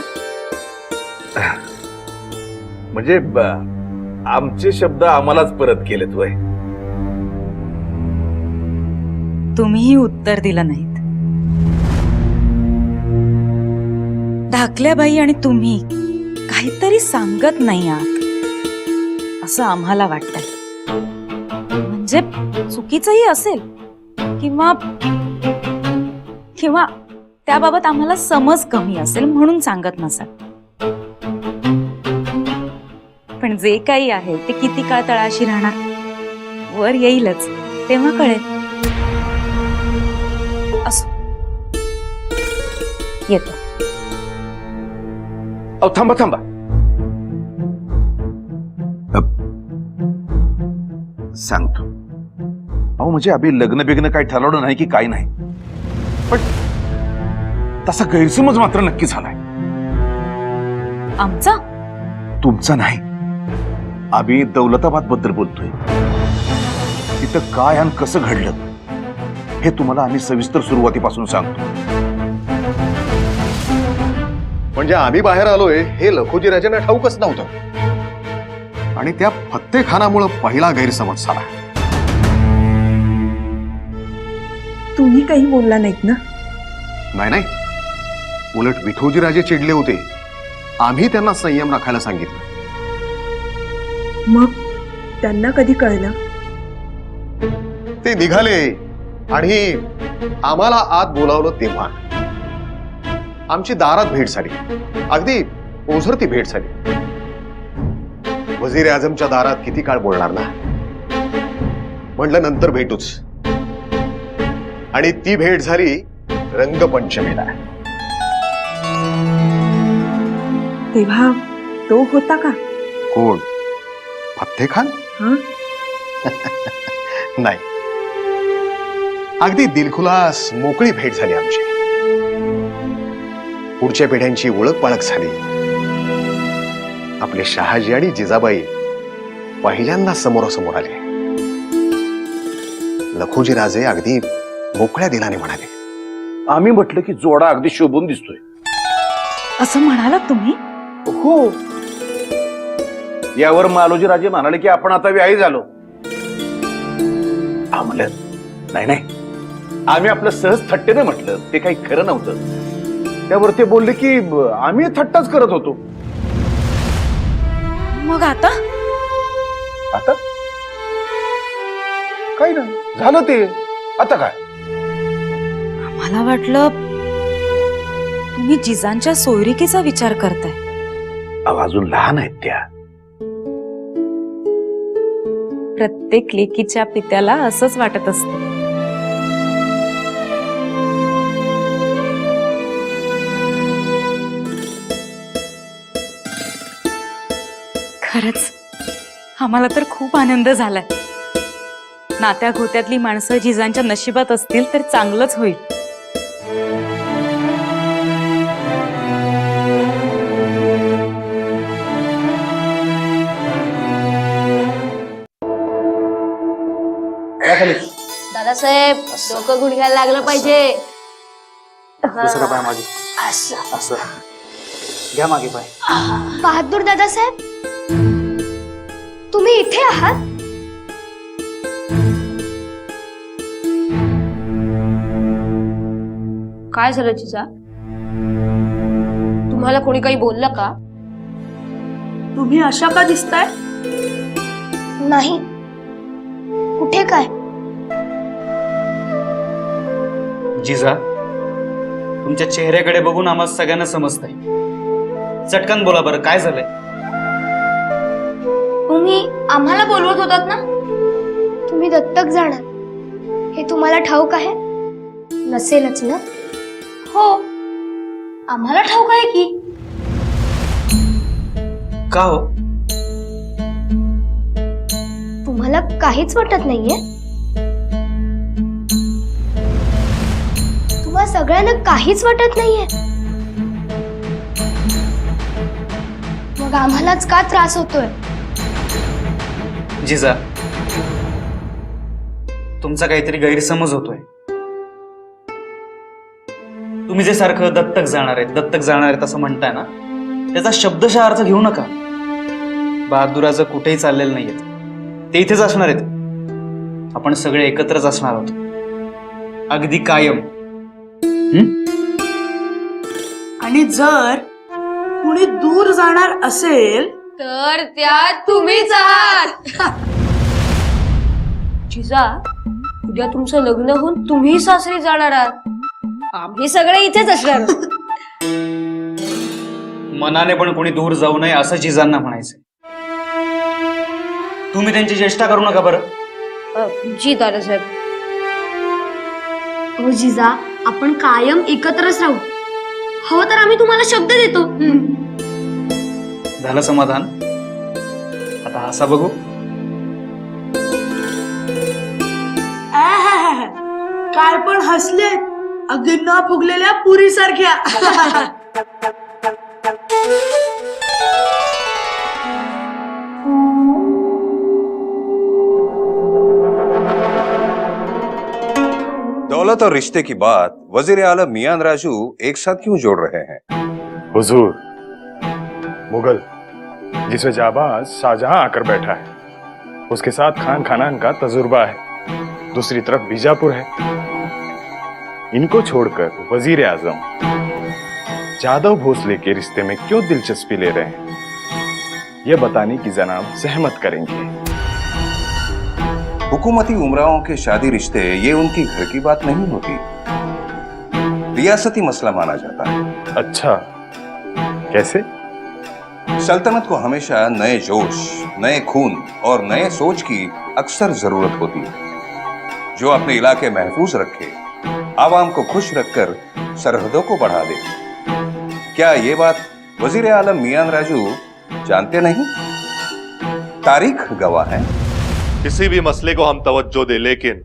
म्हणजे आमचे शब्द आम्हालाच परत केलेत वय. तुम्हीही उत्तर दिलं नाहीत. धाकल्याबाई आणि तुम्ही काहीतरी सांगत नाही आहात असं आम्हाला वाटतंय. म्हणजे चुकीचंही असेल किंवा किंवा त्याबाबत आम्हाला समज कमी असेल म्हणून सांगत नसाल. पण जे काही आहे ते किती काळ तळाशी राहणार, वर येईलच तेव्हा कळेल. असो, येतो. थांबा थांबा. सांगतो. अहो म्हणजे आम्ही लग्न बिग्न काही ठरवलं नाही की काही नाही, पण तसा गैरसमज मात्र नक्की झालाय. आमचा? तुमचा नाही. आम्ही दौलताबाद बद्दल बोलतोय. तिथं काय आणि कसं घडलं हे तुम्हाला आम्ही सविस्तर सुरुवातीपासून सांगतो. म्हणजे आम्ही बाहेर आलोय हे लखोजी राजांना ठाऊकच नव्हतं आणि त्या फत्तेखानामुळे पहिला गैरसमज झाला. तुम्ही काही बोलला नाहीत ना? नाही नाही, उलट विठोजी राजे चिडले होते. आम्ही त्यांना संयम राखायला सांगितलं. मग त्यांना कधी कळलं? ते निघाले आणि आम्हाला आत बोलावलं तेव्हा आमची दारात भेट झाली. अगदी ओझरती भेट झाली. वजीर आझमच्या दारात किती काळ बोलणार ना. म्हटलं नंतर भेटूच. आणि ती भेट झाली रंगपंचमीला. तेव्हा तो होता का? कोण? फत्तेखान? नाही, अगदी दिलखुलास मोकळी भेट झाली आमची. पुढच्या पिढ्यांची ओळख पाळख झाली. आपले शहाजी आणि जिजाबाई पहिल्यांदा समोरासमोर आले. लखुजी राजे अगदी मोकळ्या दिलाने म्हणाले, आम्ही म्हटलं की जोडा अगदी शोभून दिसतोय. असं म्हणालात तुम्ही? हो. यावर मालोजी राजे म्हणाले की आपण आता व्याही झालो. म्हणलं नाही नाही, आम्ही आपलं सहज थट्टेने म्हटलं, ते काही खरं नव्हतं. त्यावर ते बोलले की आम्ही थट्टाच करत होतो. मग आता आता काही नाही झालं ते. आता काय? मला वाटलं तुम्ही जिजांच्या सोयरिकीचा विचार करताय. अजून लहान आहेत त्या. प्रत्येक लेकीच्या पित्याला असंच वाटत असतं. खरंच आम्हाला तर खूप आनंद झालाय. नात्या गोत्यातली माणसं जिजांच्या नशिबात असतील तर चांगलंच होईल. दादासाहेब डोकं गुडघ्याला लागलं पाहिजे. दुसरं पाय माझी असं घ्या मागे पाय. बहादूर दादासाहेब, तुम्ही इथे आहात? काय झालं जिजा? तुम्हाला कोणी काही बोललं का? तुम्ही अशा का दिसताय? नाही, कुठे काय? जिजा, तुमच्या चेहऱ्याकडे बघून आम्हाला सगळ्यांना समजतंय. चटकन बोला बरं, काय झालंय? तुम्ही आम्हाला बोलवत होतात ना? तुम्ही दत्तक जाणार हे तुम्हाला ठाऊक आहे? नसेलच ना? हो, आम्हाला ठाऊक आहे की. का हो? तुम्हाला काहीच वाटत नाहीये? तुम्हा सगळ्यांना काहीच वाटत नाहीये? मग आम्हालाच का त्रास होतोय? जिजा, तुमचा काहीतरी गैरसमज होतोय. तुम्ही जे सारखं दत्तक जाणार आहेत असं म्हणताय ना, त्याचा शब्दशः अर्थ घेऊ नका. बहादुराचं कुठेही चाललेलं नाहीये. ते इथेच असणार आहेत. आपण सगळे एकत्रच असणार आहोत, अगदी कायम. आणि जर कुणी दूर जाणार असेल तर त्यात तुम्हीच आहात. जिजा, उद्या तुमचं लग्न होऊन तुम्ही सासरी जाणार आहात. आम्ही सगळे इथेच असणार आहोत. मनाने पण कोणी दूर जाऊ नये असं जिजांना म्हणायचंय. तुम्ही त्यांची चेष्टा करू नका बरं. जी दादासाहेब. हो जिजा, आपण कायम एकत्रच राहू. हवं तर आम्ही तुम्हाला शब्द देतो. झालं समाधान? आता असा बघू. काय पण हसले, अगदी न फुगलेल्या पुरी सारख्या. दौलत और रिश्ते की बात वजीर आलम मियां राजू एक साथ क्यों जोड़ रहे हैं? हुजूर, मुगल जिसमें जाबाज शाहजहां आकर बैठा है, उसके साथ खान खानान का तजुर्बा है. दूसरी तरफ बीजापुर है. इनको छोड़कर वजीर आजम जादव भोसले के रिश्ते में क्यों दिलचस्पी ले रहे हैं, यह बताने की जनाब सहमत करेंगे. हुकूमती उमराओं के शादी रिश्ते ये उनकी घर की बात नहीं होती, रियासती मसला माना जाता है. अच्छा, कैसे? सल्तनत को हमेशा नए जोश, नए खून और नए सोच की अक्सर जरूरत होती है, जो अपने इलाके महफूज रखे, आवाम को खुश रखकर सरहदों को बढ़ा दे. क्या ये बात वजीर आलम मियां राजू जानते नहीं? तारीख गवाह है. किसी भी मसले को हम तवज्जो दे, लेकिन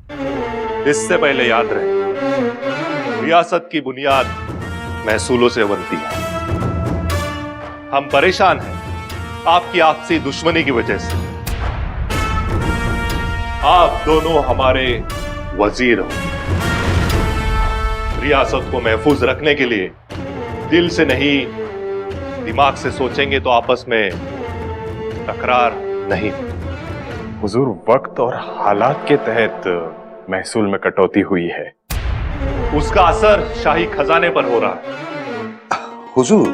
इससे पहले याद रहे, रियासत की बुनियाद महसूलों से बनती है. हम परेशान हैं आपकी आपसी दुश्मनी की वजह से। आप दोनों हमारे वजीर हो। रियासत को महफूज रखने के लिए दिल से नहीं दिमाग से सोचेंगे तो आपस में तकरार नहीं। हुजूर, वक्त और हालात के तहत महसूल में कटौती हुई है। उसका असर शाही खजाने पर हो रहा है। हुजूर,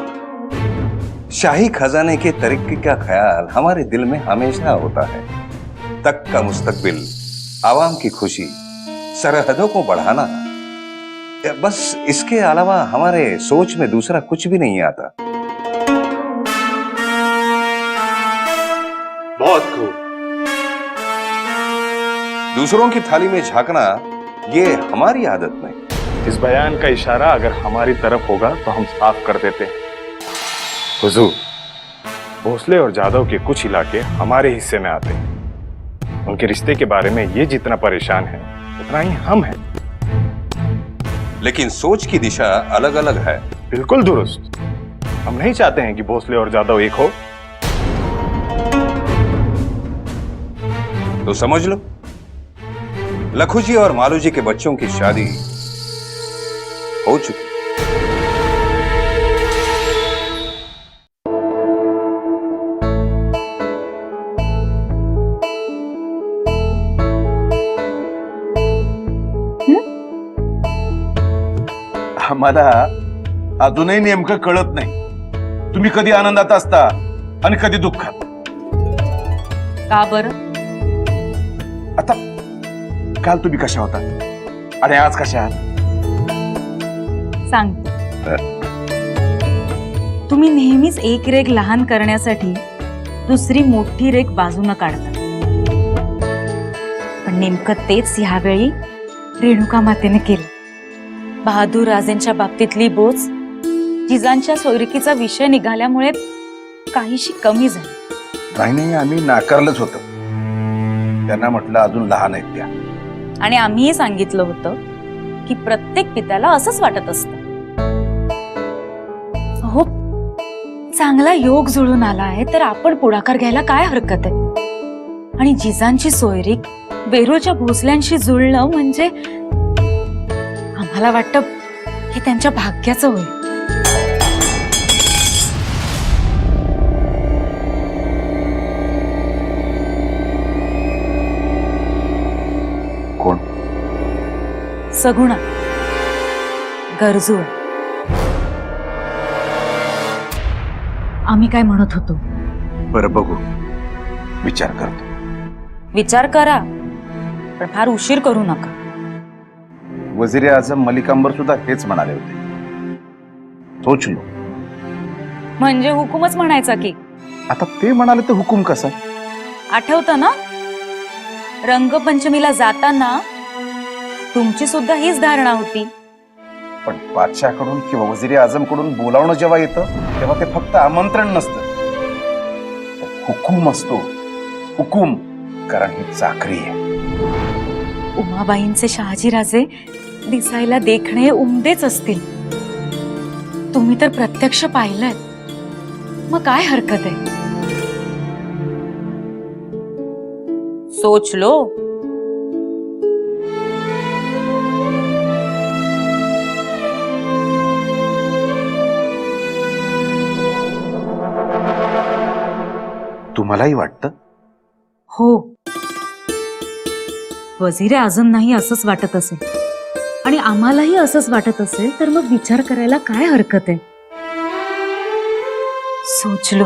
शाही खजाने के तरीके का ख्याल हमारे दिल में हमेशा होता है। तक का मुस्तकबिल, आवाम की खुशी, सरहदों को बढ़ाना, बस इसके अलावा हमारे सोच में दूसरा कुछ भी नहीं आता। बहुत खूब। दूसरों की थाली में झांकना ये हमारी आदत नहीं। इस बयान का इशारा अगर हमारी तरफ होगा तो हम साफ कर देते हैं। हुजूर, भोसले और जादव के कुछ इलाके हमारे हिस्से में आते हैं। उनके रिश्ते के बारे में ये जितना परेशान है उतना ही हम हैं। लेकिन सोच की दिशा अलग अलग है। बिल्कुल दुरुस्त। हम नहीं चाहते हैं कि भोसले और जादव एक हो। तो समझ लो, लखू जी और मालू जी के बच्चों की शादी हो चुकी। आम्हाला अजूनही नेमकं कळत नाही तुम्ही कधी आनंदात असता आणि कधी दुःखात। का बरं? आता काल तुम्ही कशा होता आणि आज कशा आहात? सांग. तुम्ही नेहमीच एक रेग लहान करण्यासाठी दुसरी मोठी रेग बाजूनं काढता, पण नेमकं तेच ह्यावेळी रेणुका मातेने केलं. बहादूर राजेंच्या बाबतीतली बोच जिजांच्या सोयरिकीचा विषय निघाल्यामुळे काहीशी कमी झाली. नाही, आम्ही नाकारलंच होतं. त्यांना म्हटलं अजून लहान आहेत त्या, आणि आम्हीही सांगितलं होतं की प्रत्येक पित्याला असंच वाटत असतं. हो, चांगला योग जुळून आला आहे तर आपण पुढाकार घ्यायला काय हरकत आहे. आणि जिजांची सोयरीक वेरूळच्या भोसल्यांशी जुळणं म्हणजे आम्हाला वाटतं हे त्यांच्या भाग्याचं होईल. कोण? सगुणा, गरजू. आम्ही काय म्हणत होतो? बरं, बघू, विचार करतो. विचार करा, पण फार उशीर करू नका. वजीर आजम मलिक अंबर सुद्धा हेच म्हणाले होते. सोच लो. म्हणजे हुकूमच म्हणायचा की? आता ते म्हणाले तर हुकूम कसा? आठवतं ना, रंगपंचमीला जाताना तुमची सुद्धा हीच धारणा होती. पण बादशाहकडून किंवा वजीर आजम कडून बोलावणं जेव्हा येतं तेव्हा ते फक्त आमंत्रण नसतं, हुकूम असतो. हुकूम, कारण ही चाकरी आहे. उमाबाईंचे शहाजीराजे दिसायला देखणे उमदेच असतील. तुम्ही तर प्रत्यक्ष पाहिलंय, मग काय हरकत आहे? सोच लो. तुम्हालाही वाटतं? हो, वजीर आझम नाही असंच वाटत असेल आणि आम्हालाही असंच वाटत असेल तर मग विचार करायला काय हरकत आहे? सोच लो.